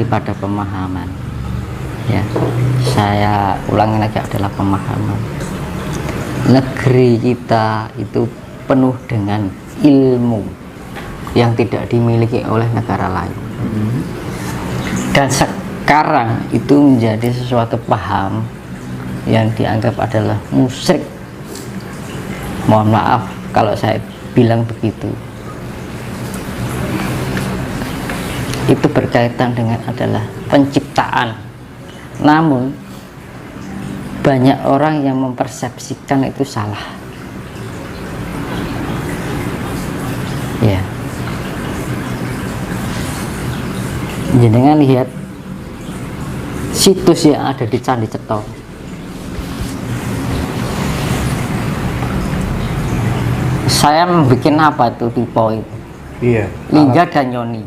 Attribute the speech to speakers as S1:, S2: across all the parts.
S1: pada pemahaman. Ya, saya ulangi lagi, adalah pemahaman. Negeri kita itu penuh dengan ilmu yang tidak dimiliki oleh negara lain. Dan sekarang itu menjadi sesuatu paham yang dianggap adalah musyrik. Mohon maaf kalau saya bilang begitu. Itu berkaitan dengan adalah penciptaan. Namun banyak orang yang mempersepsikan itu salah. Ya. Jenengan lihat situs yang ada di Candi Ceto. Saya membuat apa itu Pipo itu?
S2: Iya.
S1: Lingga dan Yoni.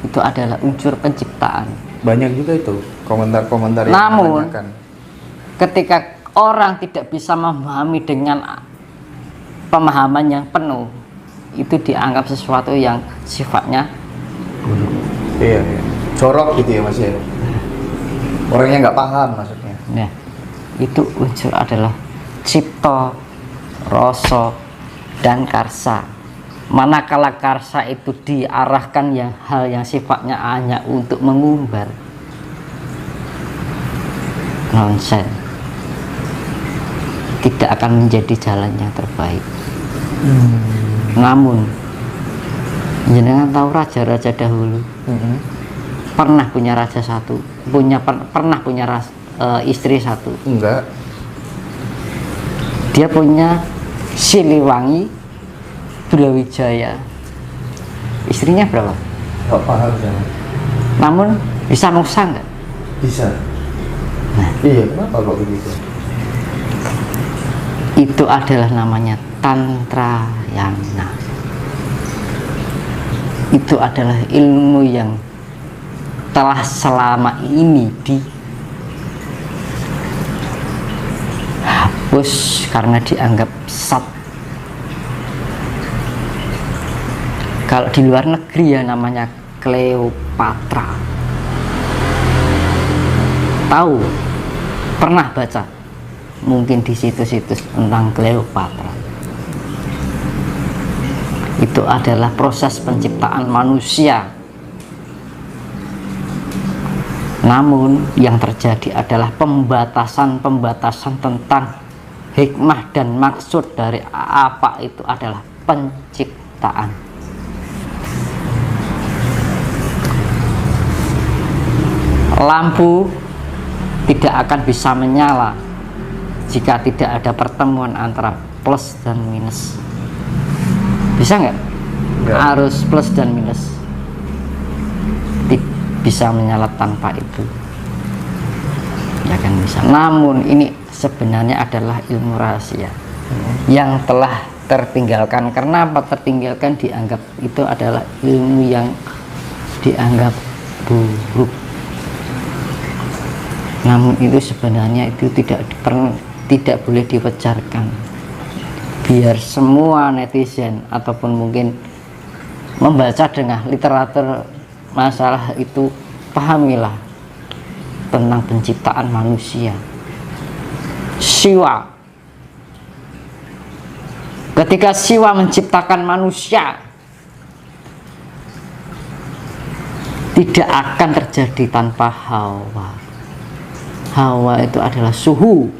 S1: Itu adalah unsur penciptaan.
S2: Banyak juga itu komentar-komentar yang
S1: Namun
S2: menanyakan.
S1: ketika orang tidak bisa memahami dengan pemahaman yang penuh, itu dianggap sesuatu yang sifatnya
S2: Iya. Jorok gitu ya Mas ya. Orangnya nggak paham maksudnya.
S1: nah, itu unsur adalah cipta, rasa, dan karsa. Manakala karsa itu diarahkan yang hal yang sifatnya hanya untuk mengumbar, nonsen, tidak akan menjadi jalan yang terbaik. Namun jenengan tahu raja-raja dahulu pernah punya raja satu, pernah punya istri satu.
S2: Enggak.
S1: Dia punya Siliwangi, Brawijaya. Istrinya berapa?
S2: Nggak paham ya.
S1: Namun bisa moksa nggak?
S2: Bisa.
S1: Nah,
S2: Iya, kenapa kok begitu?
S1: itu adalah namanya Tantrayana. Itu adalah ilmu yang telah selama ini dihapus karena dianggap sat. Kalau di luar negeri ya namanya Cleopatra. Tahu? Pernah baca? Mungkin di situs-situs tentang Cleopatra. Itu adalah proses penciptaan manusia. Namun yang terjadi adalah pembatasan-pembatasan tentang hikmah dan maksud dari apa itu adalah penciptaan. Lampu tidak akan bisa menyala jika tidak ada pertemuan antara plus dan minus. Bisa nggak? Arus plus dan minus bisa menyala tanpa itu, ya kan bisa. Namun ini sebenarnya adalah ilmu rahasia yang telah tertinggalkan. Kenapa tertinggalkan? Dianggap itu adalah ilmu yang dianggap buruk. Namun itu sebenarnya itu tidak boleh dipecarkan. Biar semua netizen ataupun mungkin membaca dengan literatur masalah itu, pahamilah tentang penciptaan manusia. Siwa, ketika Siwa menciptakan manusia, tidak akan terjadi tanpa Hawa. Hawa itu adalah suhu.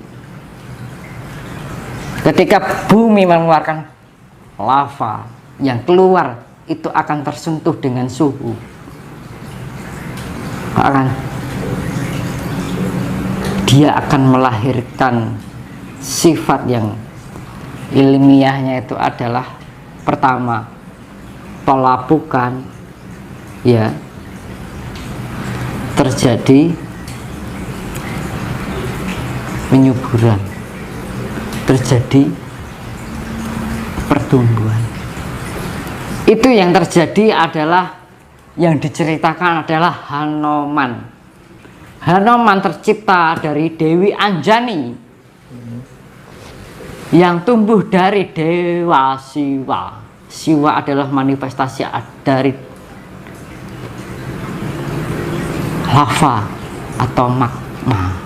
S1: Ketika bumi mengeluarkan lava, yang keluar itu akan tersentuh dengan suhu. Dia akan melahirkan sifat yang ilmiahnya itu adalah pertama pelapukan, ya, terjadi penyuburan, terjadi pertumbuhan. Itu yang terjadi adalah, yang diceritakan adalah Hanoman. Hanoman tercipta dari Dewi Anjani yang tumbuh dari Dewa Siwa. Siwa adalah manifestasi dari lava atau magma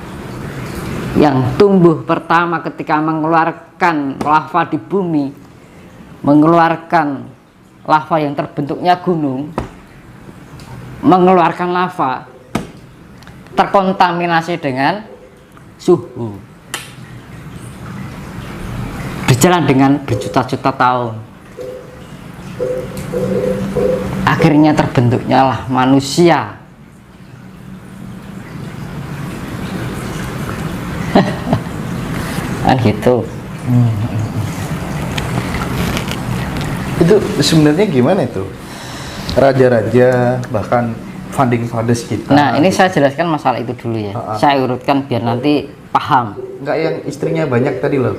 S1: yang tumbuh pertama ketika mengeluarkan lava di bumi, mengeluarkan lava yang terbentuknya gunung, mengeluarkan lava terkontaminasi dengan suhu, berjalan dengan berjuta-juta tahun, akhirnya terbentuknya lah manusia. Kan gitu.
S2: Itu sebenarnya gimana itu? Raja-raja bahkan founding fathers kita.
S1: Nah, ini saya jelaskan masalah itu dulu ya. Saya urutkan biar nanti paham.
S2: Nggak yang istrinya banyak tadi loh.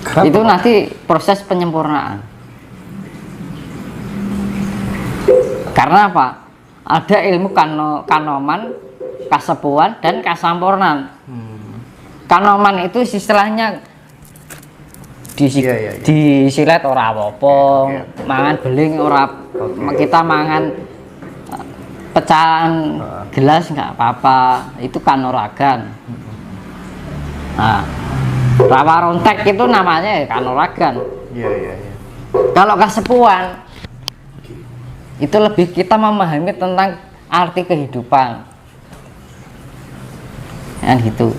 S2: Kenapa?
S1: Itu nanti proses penyempurnaan. Karena apa? Ada ilmu kanoman, kasepuan, dan kasampurnan. Kanoman itu istilahnya disilet ora apa-apa, mangan beling ora, kita mangan pecahan gelas nggak apa-apa, itu kanoragan. Nah, rawa rontek itu namanya kanoragan. Kalau kasepuan itu lebih kita memahami tentang arti kehidupan, kan gitu.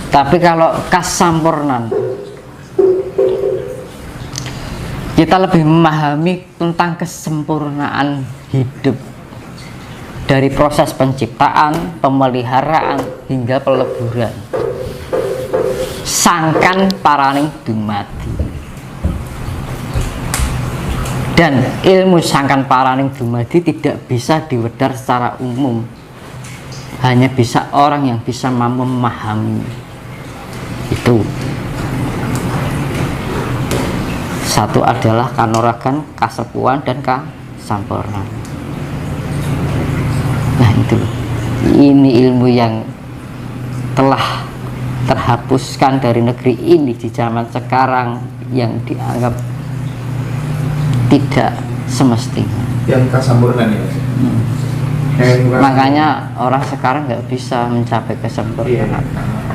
S1: Tapi kalau kasampurnan, kita lebih memahami tentang kesempurnaan hidup dari proses penciptaan, pemeliharaan hingga peleburan. Sangkan paraning dumadi. Dan ilmu sangkan paraning dumadi tidak bisa diwedhar secara umum. Hanya bisa orang yang bisa mampu memahami. Itu satu adalah kanoragan, kasepuan, dan kasampurnan. Nah itu, ini ilmu yang telah terhapuskan dari negeri ini di zaman sekarang, yang dianggap tidak semestinya.
S2: Yang kasampurnan ya.
S1: Makanya orang sekarang nggak bisa mencapai kesempurnaan.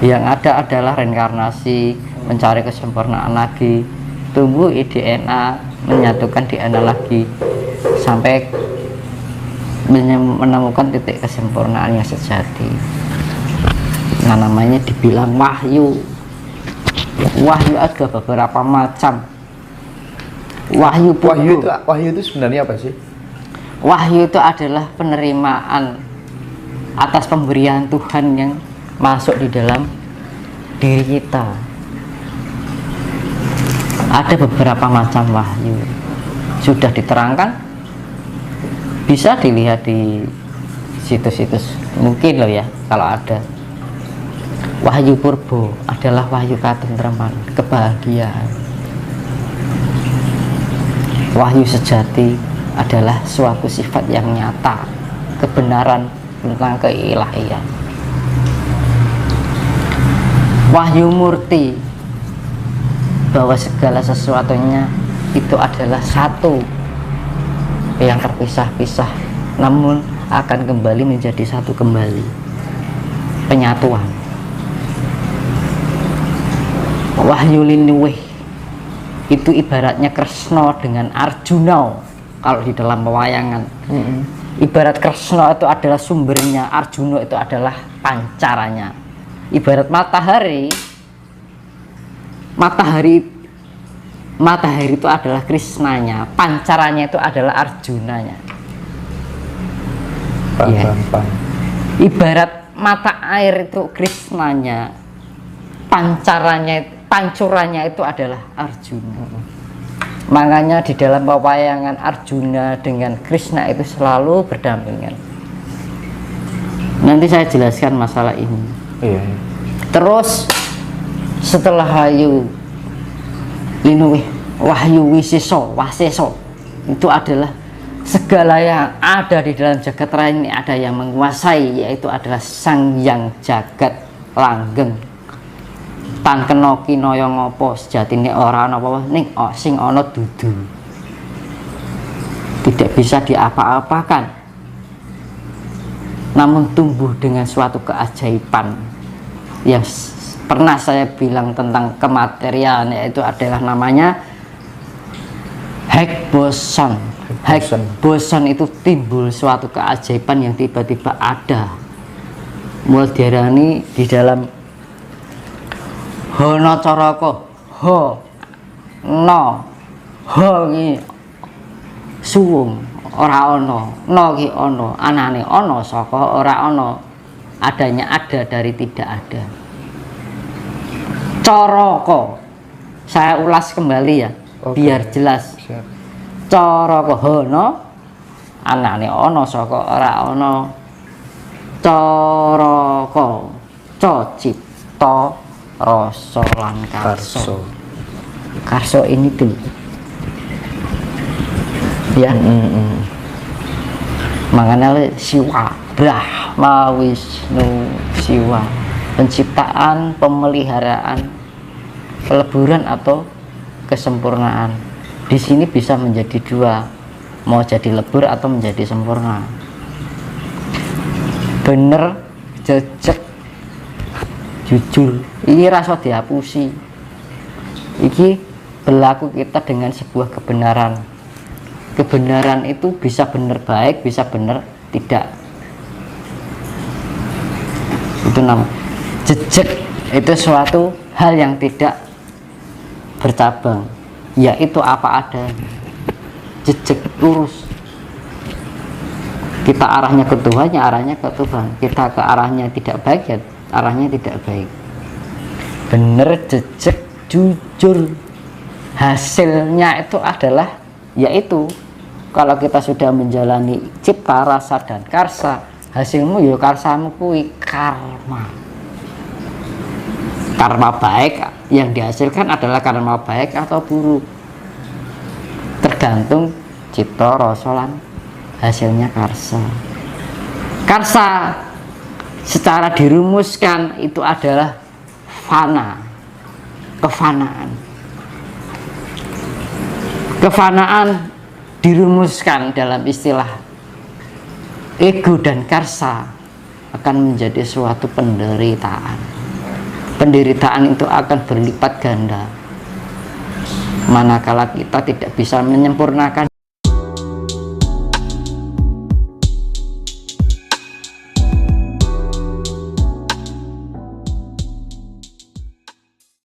S1: Yang ada adalah reinkarnasi, mencari kesempurnaan lagi, tumbuh DNA, menyatukan DNA lagi, sampai menemukan titik kesempurnaan yang sejati. Nah, namanya dibilang wahyu. Wahyu ada beberapa macam.
S2: Wahyu itu sebenarnya apa sih?
S1: Wahyu itu adalah penerimaan atas pemberian Tuhan yang masuk di dalam diri kita. Ada beberapa macam wahyu, sudah diterangkan, bisa dilihat di situs-situs mungkin loh ya, kalau ada. Wahyu purbo adalah wahyu ketentraman, kebahagiaan. Wahyu sejati adalah suatu sifat yang nyata, kebenaran tentang keilahian. Wahyu murti, bahwa segala sesuatunya itu adalah satu, yang terpisah-pisah namun akan kembali menjadi satu kembali, penyatuan. Wahyu linuwih itu ibaratnya Kresna dengan Arjuna. Kalau di dalam pewayangan, ibarat Kresna itu adalah sumbernya, Arjuna itu adalah pancarannya. Ibarat matahari itu adalah Krisnanya, pancarannya itu adalah Arjunanya. Ya. Ibarat mata air itu Krisnanya, pancurannya itu adalah Arjuna. Makanya di dalam pewayangan Arjuna dengan Krishna itu selalu berdampingan. Nanti saya jelaskan masalah ini. Terus setelah wahyu linuwih, wahyu wisiso, waseso, itu adalah segala yang ada di dalam jagat raya ini ada yang menguasai, yaitu adalah Sang Hyang Jagat Langgeng. Tan kena kinaya ngapa sejatine ora ana apa ning sing ana dudu. Tidak bisa diapa-apakan. namun tumbuh dengan suatu keajaiban yang pernah saya bilang tentang kematerialan, yaitu adalah namanya Higgs boson. Higgs boson itu timbul suatu keajaiban yang tiba-tiba ada. Mulai diarani di dalam Hono Coroko, ho no ho ki suwung ora ono, no ki ono, anane ono saka ora ono, adanya ada dari tidak ada. Coroko, saya ulas kembali ya, biar jelas. Coroko hono, anane ono saka ora ono. Coroko, cipta, rasa lan karso. Karso ini tuh ya, makanya Siwa, Brahma, Wisnu, Siwa, penciptaan, pemeliharaan, peleburan atau kesempurnaan. Di sini bisa menjadi dua, mau jadi lebur atau menjadi sempurna. Bener, jejeg, jujur, ini rasa dihapusi. Iki berlaku kita dengan sebuah kebenaran. Kebenaran itu bisa benar baik, bisa benar tidak. Itu nama jejeg, itu suatu hal yang tidak bercabang, yaitu apa adanya. Jejeg lurus. Kita arahnya ke Tuhan, ya arahnya ke Tuhan. Kita ke arahnya tidak baik, ya arahnya tidak baik. Bener, jejeg, jujur. Hasilnya itu adalah, yaitu kalau kita sudah menjalani cipta, rasa, dan karsa, hasilmu ya karsamu kui karma. Karma baik yang dihasilkan adalah karma baik atau buruk, tergantung cipta, rasa, lan hasilnya karsa. Karsa secara dirumuskan itu adalah fana, kefanaan. Kefanaan dirumuskan dalam istilah ego dan karsa akan menjadi suatu penderitaan. Penderitaan itu akan berlipat ganda manakala kita tidak bisa menyempurnakan